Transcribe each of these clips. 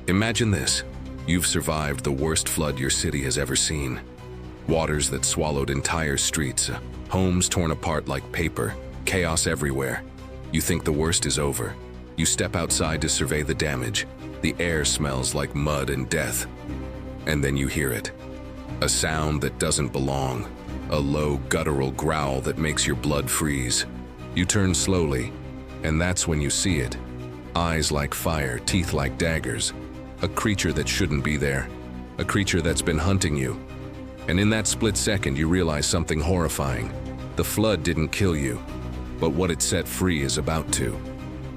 Imagine this. You've survived the worst flood your city has ever seen. Waters that swallowed entire streets, homes torn apart like paper, chaos everywhere. You think the worst is over. You step outside to survey the damage. The air smells like mud and death. And then you hear it. A sound that doesn't belong. A low, guttural growl that makes your blood freeze. You turn slowly, and that's when you see it. Eyes like fire, teeth like daggers. A creature that shouldn't be there. A creature that's been hunting you. And in that split second, you realize something horrifying. The flood didn't kill you, but what it set free is about to.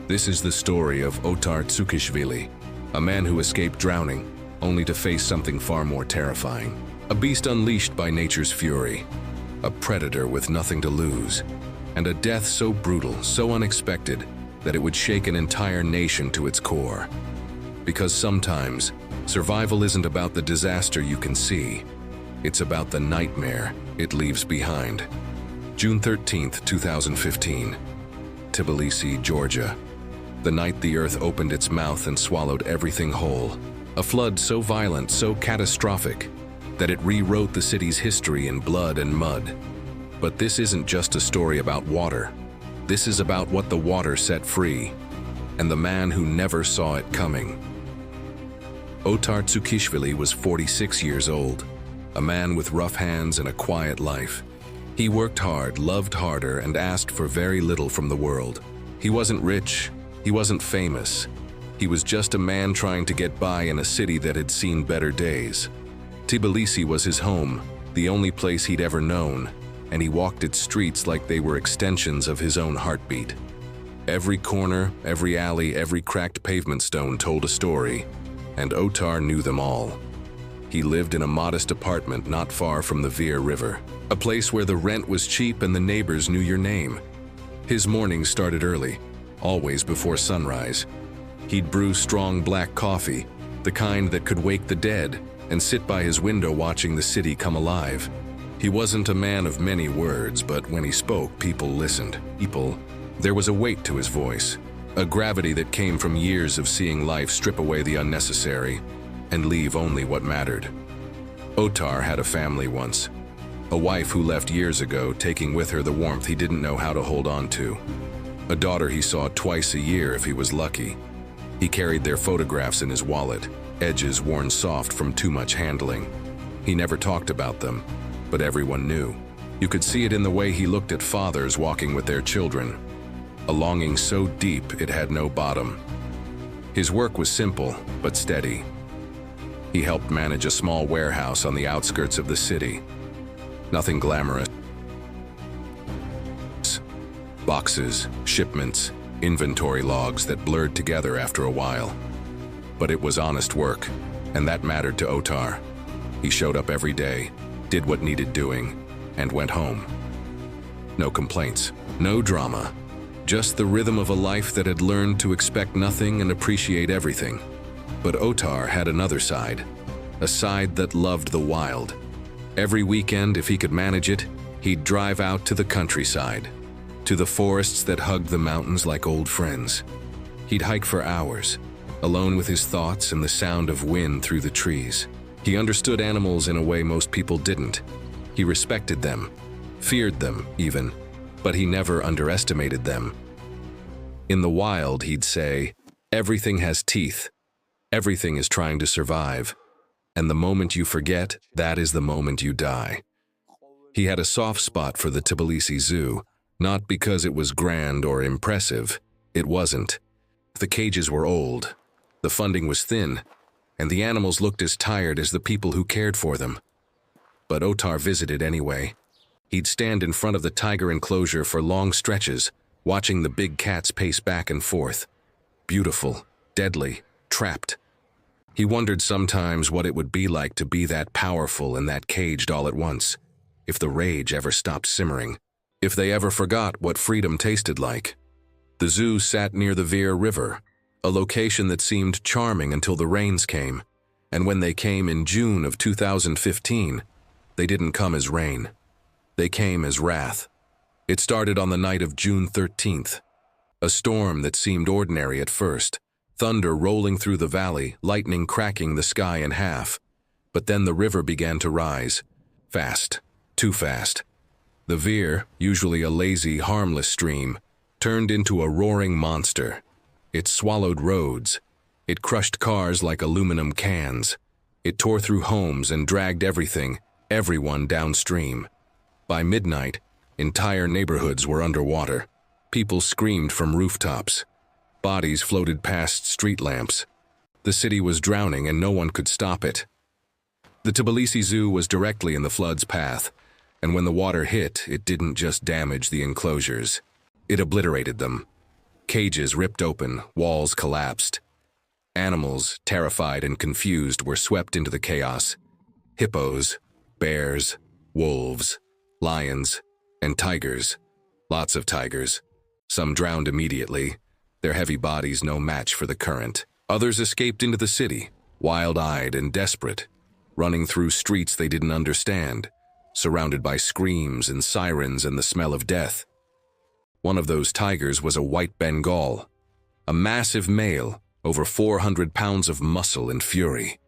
This is the story of Otar Tsukhishvili, a man who escaped drowning, only to face something far more terrifying. A beast unleashed by nature's fury. A predator with nothing to lose. And a death so brutal, so unexpected, that it would shake an entire nation to its core. Because sometimes, survival isn't about the disaster you can see. It's about the nightmare it leaves behind. June 13th, 2015. Tbilisi, Georgia. The night the earth opened its mouth and swallowed everything whole. A flood so violent, so catastrophic, that it rewrote the city's history in blood and mud. But this isn't just a story about water. This is about what the water set free, and the man who never saw it coming. Otar Tsukhishvili was 46 years old, a man with rough hands and a quiet life. He worked hard, loved harder, and asked for very little from the world. He wasn't rich, he wasn't famous. He was just a man trying to get by in a city that had seen better days. Tbilisi was his home, the only place he'd ever known, and he walked its streets like they were extensions of his own heartbeat. Every corner, every alley, every cracked pavement stone told a story, and Otar knew them all. He lived in a modest apartment not far from the Vir River, a place where the rent was cheap and the neighbors knew your name. His mornings started early, always before sunrise. He'd brew strong black coffee, the kind that could wake the dead, and sit by his window watching the city come alive. He wasn't a man of many words, but when he spoke, people listened. There was a weight to his voice, a gravity that came from years of seeing life strip away the unnecessary and leave only what mattered. Otar had a family once, a wife who left years ago, taking with her the warmth he didn't know how to hold on to. A daughter he saw twice a year if he was lucky. He carried their photographs in his wallet, edges worn soft from too much handling. He never talked about them, but everyone knew. You could see it in the way he looked at fathers walking with their children, a longing so deep it had no bottom. His work was simple, but steady. He helped manage a small warehouse on the outskirts of the city. Nothing glamorous. Boxes, shipments, inventory logs that blurred together after a while. But it was honest work, and that mattered to Otar. He showed up every day, did what needed doing, and went home. No complaints, no drama, just the rhythm of a life that had learned to expect nothing and appreciate everything. But Otar had another side, a side that loved the wild. Every weekend, if he could manage it, he'd drive out to the countryside, to the forests that hugged the mountains like old friends. He'd hike for hours, alone with his thoughts and the sound of wind through the trees. He understood animals in a way most people didn't. He respected them, feared them even, but he never underestimated them. In the wild, he'd say, everything has teeth. Everything is trying to survive. And the moment you forget, that is the moment you die. He had a soft spot for the Tbilisi Zoo, not because it was grand or impressive. It wasn't. The cages were old, the funding was thin, and the animals looked as tired as the people who cared for them. But Otar visited anyway. He'd stand in front of the tiger enclosure for long stretches, watching the big cats pace back and forth. Beautiful, deadly, trapped. He wondered sometimes what it would be like to be that powerful and that caged all at once, if the rage ever stopped simmering, if they ever forgot what freedom tasted like. The zoo sat near the Vir River, a location that seemed charming until the rains came, and when they came in June of 2015, they didn't come as rain. They came as wrath. It started on the night of June 13th, a storm that seemed ordinary at first, thunder rolling through the valley, lightning cracking the sky in half. But then the river began to rise. Fast. Too fast. The Vir, usually a lazy, harmless stream, turned into a roaring monster. It swallowed roads. It crushed cars like aluminum cans. It tore through homes and dragged everyone downstream. By midnight, entire neighborhoods were underwater. People screamed from rooftops. Bodies floated past street lamps. The city was drowning and no one could stop it. The Tbilisi Zoo was directly in the flood's path, and when the water hit, it didn't just damage the enclosures. It obliterated them. Cages ripped open, walls collapsed. Animals, terrified and confused, were swept into the chaos. Hippos, bears, wolves, lions, and tigers. Lots of tigers. Some drowned immediately, their heavy bodies no match for the current. Others escaped into the city, wild-eyed and desperate, running through streets they didn't understand, surrounded by screams and sirens and the smell of death. One of those tigers was a white Bengal, a massive male, over 400 pounds of muscle and fury.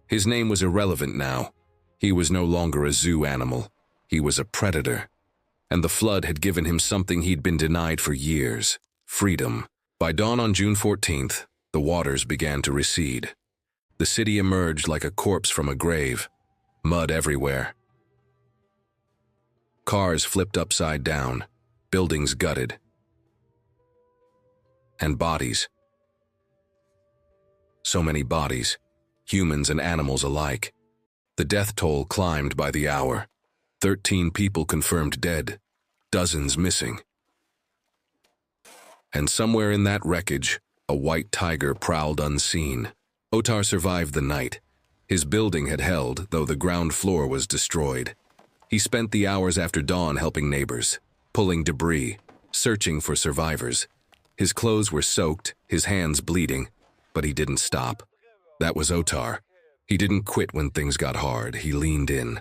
His name was irrelevant now. He was no longer a zoo animal. He was a predator. And the flood had given him something he'd been denied for years: freedom. By dawn on June 14th, the waters began to recede. The city emerged like a corpse from a grave. Mud everywhere. Cars flipped upside down, buildings gutted. And bodies. So many bodies, humans and animals alike. The death toll climbed by the hour. 13 people confirmed dead, dozens missing. And somewhere in that wreckage, a white tiger prowled unseen. Otar survived the night. His building had held, though the ground floor was destroyed. He spent the hours after dawn helping neighbors, pulling debris, searching for survivors. His clothes were soaked, his hands bleeding, but he didn't stop. That was Otar. He didn't quit when things got hard, he leaned in.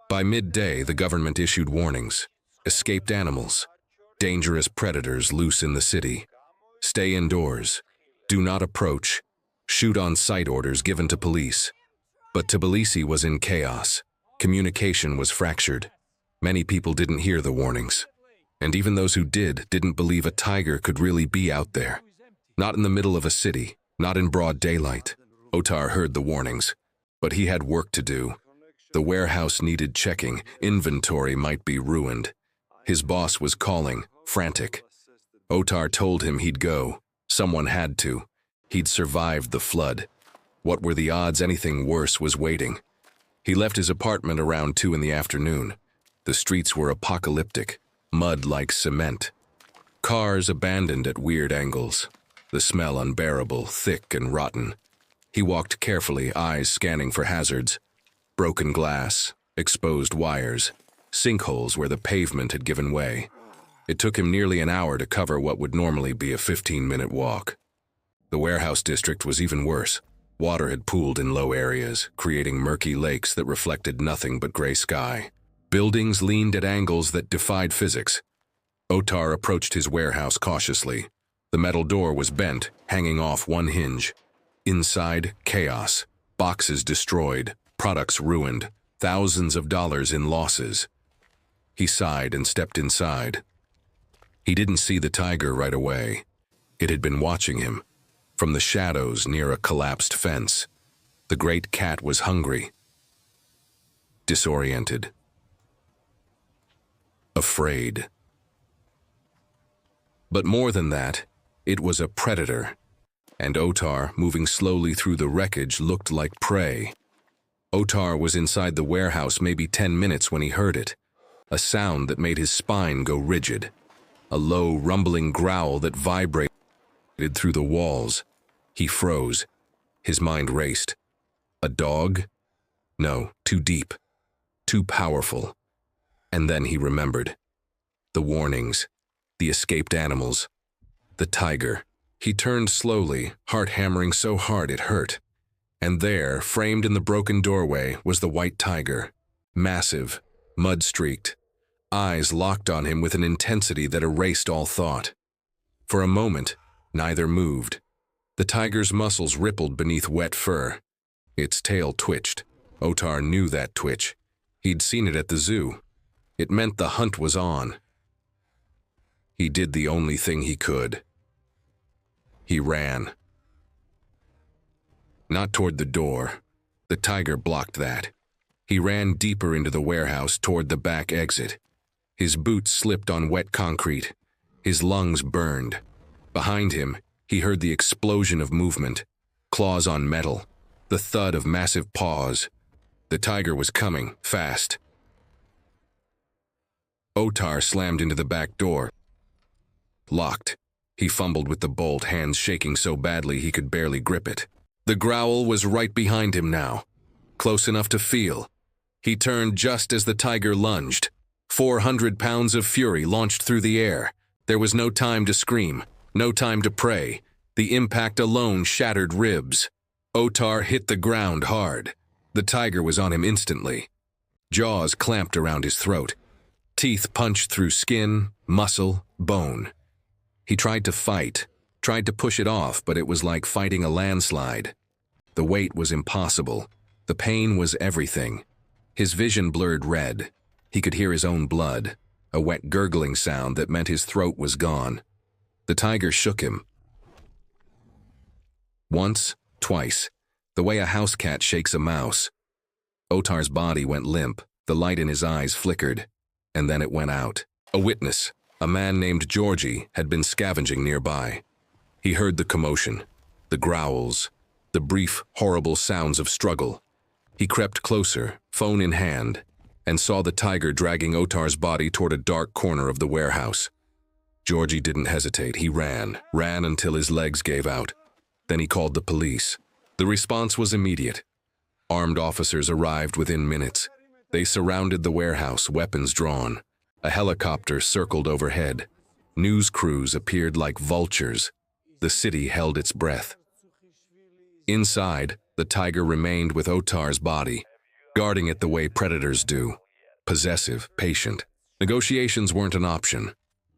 By midday, the government issued warnings. Escaped animals. Dangerous predators loose in the city. Stay indoors. Do not approach. Shoot on sight orders given to police. But Tbilisi was in chaos. Communication was fractured. Many people didn't hear the warnings. And even those who didn't believe a tiger could really be out there. Not in the middle of a city, not in broad daylight. Otar heard the warnings, but he had work to do. The warehouse needed checking, inventory might be ruined. His boss was calling, frantic. Otar told him he'd go. Someone had to. He'd survived the flood. What were the odds anything worse was waiting? He left his apartment around 2 in the afternoon. The streets were apocalyptic, mud like cement. Cars abandoned at weird angles. The smell unbearable, thick and rotten. He walked carefully, eyes scanning for hazards. Broken glass, exposed wires, sinkholes where the pavement had given way. It took him nearly an hour to cover what would normally be a 15-minute walk. The warehouse district was even worse. Water had pooled in low areas, creating murky lakes that reflected nothing but gray sky. Buildings leaned at angles that defied physics. Otar approached his warehouse cautiously. The metal door was bent, hanging off one hinge. Inside, chaos. Boxes destroyed, products ruined, thousands of dollars in losses. He sighed and stepped inside. He didn't see the tiger right away. It had been watching him. From the shadows near a collapsed fence. The great cat was hungry. Disoriented. Afraid. But more than that, it was a predator. And Otar, moving slowly through the wreckage, looked like prey. Otar was inside the warehouse maybe 10 minutes when he heard it. A sound that made his spine go rigid. A low, rumbling growl that vibrated through the walls. He froze. His mind raced. A dog? No, too deep. Too powerful. And then he remembered. The warnings. The escaped animals. The tiger. He turned slowly, heart hammering so hard it hurt. And there, framed in the broken doorway, was the white tiger. Massive, mud-streaked. Eyes locked on him with an intensity that erased all thought. For a moment, neither moved. The tiger's muscles rippled beneath wet fur. Its tail twitched. Otar knew that twitch. He'd seen it at the zoo. It meant the hunt was on. He did the only thing he could. He ran. Not toward the door. The tiger blocked that. He ran deeper into the warehouse toward the back exit. His boots slipped on wet concrete. His lungs burned. Behind him, he heard the explosion of movement, claws on metal, the thud of massive paws. The tiger was coming, fast. Otar slammed into the back door. Locked. He fumbled with the bolt, hands shaking so badly he could barely grip it. The growl was right behind him now, close enough to feel. He turned just as the tiger lunged. 400 pounds of fury launched through the air. There was no time to scream, no time to pray. The impact alone shattered ribs. Otar hit the ground hard. The tiger was on him instantly. Jaws clamped around his throat. Teeth punched through skin, muscle, bone. He tried to fight, tried to push it off, but it was like fighting a landslide. The weight was impossible. The pain was everything. His vision blurred red. He could hear his own blood, a wet gurgling sound that meant his throat was gone. The tiger shook him. Once, twice, the way a house cat shakes a mouse. Otar's body went limp, the light in his eyes flickered, and then it went out. A witness, a man named Georgie, had been scavenging nearby. He heard the commotion, the growls, the brief, horrible sounds of struggle. He crept closer, phone in hand, and saw the tiger dragging Otar's body toward a dark corner of the warehouse. Georgie didn't hesitate. He ran until his legs gave out. Then he called the police. The response was immediate. Armed officers arrived within minutes. They surrounded the warehouse, weapons drawn. A helicopter circled overhead. News crews appeared like vultures. The city held its breath. Inside, the tiger remained with Otar's body, guarding it the way predators do. Possessive, patient. Negotiations weren't an option.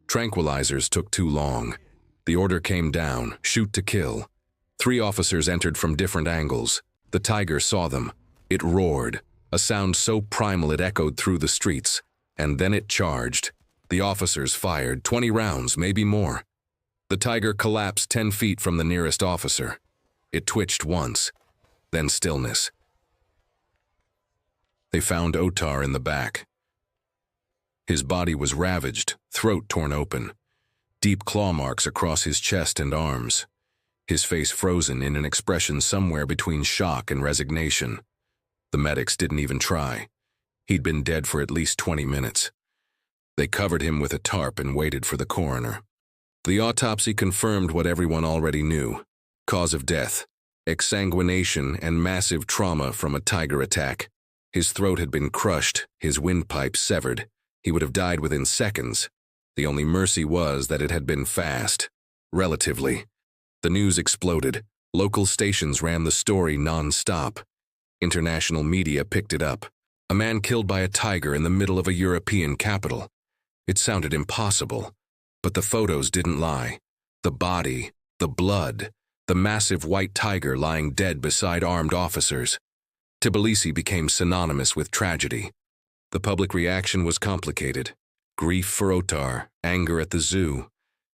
Tranquilizers took too long. The order came down, shoot to kill. 3 officers entered from different angles. The tiger saw them. It roared, a sound so primal it echoed through the streets. And then it charged. The officers fired 20 rounds, maybe more. The tiger collapsed 10 feet from the nearest officer. It twitched once, then stillness. They found Otar in the back. His body was ravaged, throat torn open, deep claw marks across his chest and arms, his face frozen in an expression somewhere between shock and resignation. The medics didn't even try. He'd been dead for at least 20 minutes. They covered him with a tarp and waited for the coroner. The autopsy confirmed what everyone already knew. Cause of death: exsanguination and massive trauma from a tiger attack. His throat had been crushed, his windpipe severed. He would have died within seconds. The only mercy was that it had been fast. Relatively. The news exploded. Local stations ran the story non-stop. International media picked it up. A man killed by a tiger in the middle of a European capital. It sounded impossible, but the photos didn't lie. The body, the blood, the massive white tiger lying dead beside armed officers. Tbilisi became synonymous with tragedy. The public reaction was complicated. Grief for Otar, anger at the zoo,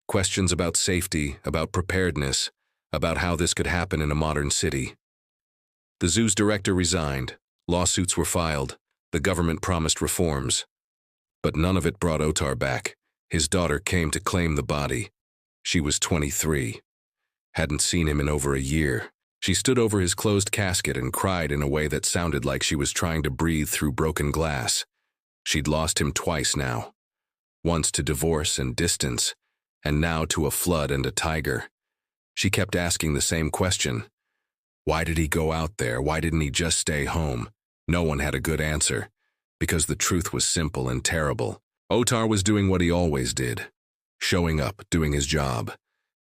questions about safety, about preparedness, about how this could happen in a modern city. The zoo's director resigned. Lawsuits were filed. The government promised reforms. But none of it brought Otar back. His daughter came to claim the body. She was 23. Hadn't seen him in over a year. She stood over his closed casket and cried in a way that sounded like she was trying to breathe through broken glass. She'd lost him twice now. Once to divorce and distance, and now to a flood and a tiger. She kept asking the same question. Why did he go out there? Why didn't he just stay home? No one had a good answer, because the truth was simple and terrible. Otar was doing what he always did. Showing up, doing his job.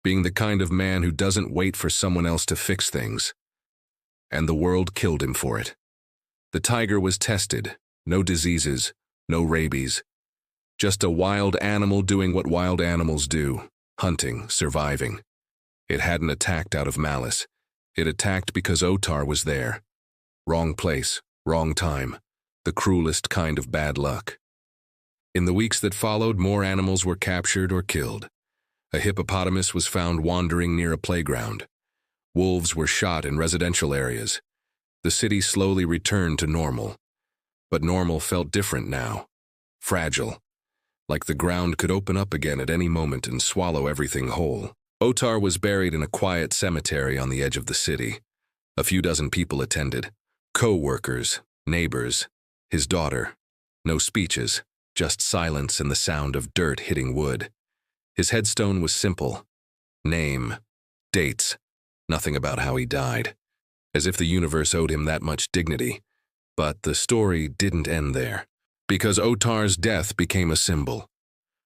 Being the kind of man who doesn't wait for someone else to fix things. And the world killed him for it. The tiger was tested. No diseases, no rabies. Just a wild animal doing what wild animals do. Hunting, surviving. It hadn't attacked out of malice. It attacked because Otar was there. Wrong place, wrong time. The cruelest kind of bad luck. In the weeks that followed, more animals were captured or killed. A hippopotamus was found wandering near a playground. Wolves were shot in residential areas. The city slowly returned to normal. But normal felt different now. Fragile. Like the ground could open up again at any moment and swallow everything whole. Otar was buried in a quiet cemetery on the edge of the city. A few dozen people attended. Co-workers, neighbors, his daughter. No speeches, just silence and the sound of dirt hitting wood. His headstone was simple. Name, dates, nothing about how he died. As if the universe owed him that much dignity. But the story didn't end there. Because Otar's death became a symbol.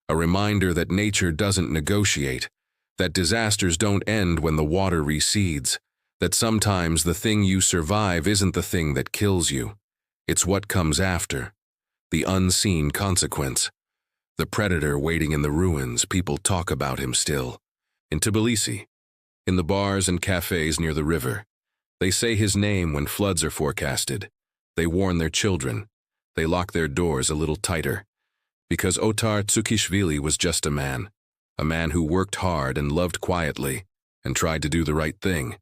A reminder that nature doesn't negotiate. That disasters don't end when the water recedes. That sometimes the thing you survive isn't the thing that kills you. It's what comes after. The unseen consequence. The predator waiting in the ruins, people talk about him still. In Tbilisi, in the bars and cafes near the river. They say his name when floods are forecasted. They warn their children. They lock their doors a little tighter. Because Otar Tsukhishvili was just a man who worked hard and loved quietly and tried to do the right thing.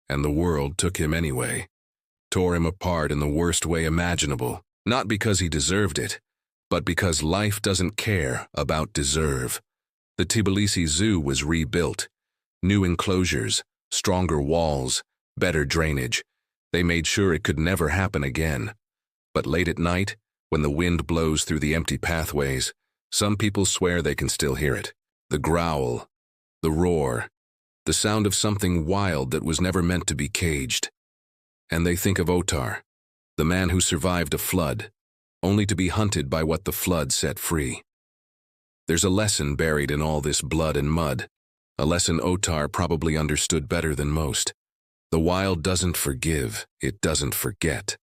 And the world took him anyway. Tore him apart in the worst way imaginable. Not because he deserved it, but because life doesn't care about deserve. The Tbilisi Zoo was rebuilt. New enclosures, stronger walls, better drainage. They made sure it could never happen again. But late at night, when the wind blows through the empty pathways, some people swear they can still hear it. The growl, the roar, the sound of something wild that was never meant to be caged. And they think of Otar, the man who survived a flood, only to be hunted by what the flood set free. There's a lesson buried in all this blood and mud, a lesson Otar probably understood better than most. The wild doesn't forgive, it doesn't forget.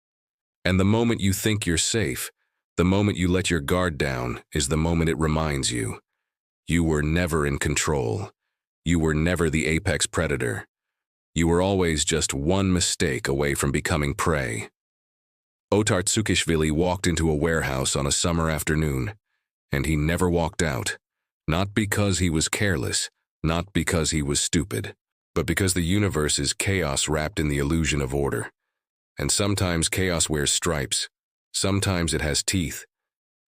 And the moment you think you're safe, the moment you let your guard down, is the moment it reminds you. You were never in control. You were never the apex predator. You were always just one mistake away from becoming prey. Otar Tsukhishvili walked into a warehouse on a summer afternoon, and he never walked out. Not because he was careless, not because he was stupid, but because the universe is chaos wrapped in the illusion of order. And sometimes chaos wears stripes, sometimes it has teeth,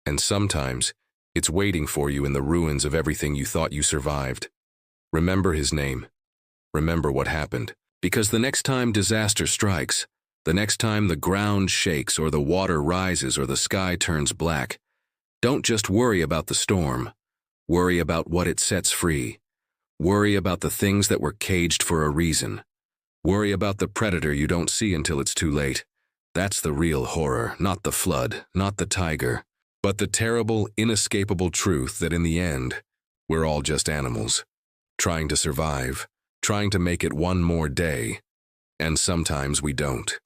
and sometimes it's waiting for you in the ruins of everything you thought you survived. Remember his name. Remember what happened. Because the next time disaster strikes, the next time the ground shakes or the water rises or the sky turns black, don't just worry about the storm. Worry about what it sets free. Worry about the things that were caged for a reason. Worry about the predator you don't see until it's too late. That's the real horror, not the flood, not the tiger, but the terrible, inescapable truth that in the end, we're all just animals, trying to survive, trying to make it one more day, and sometimes we don't.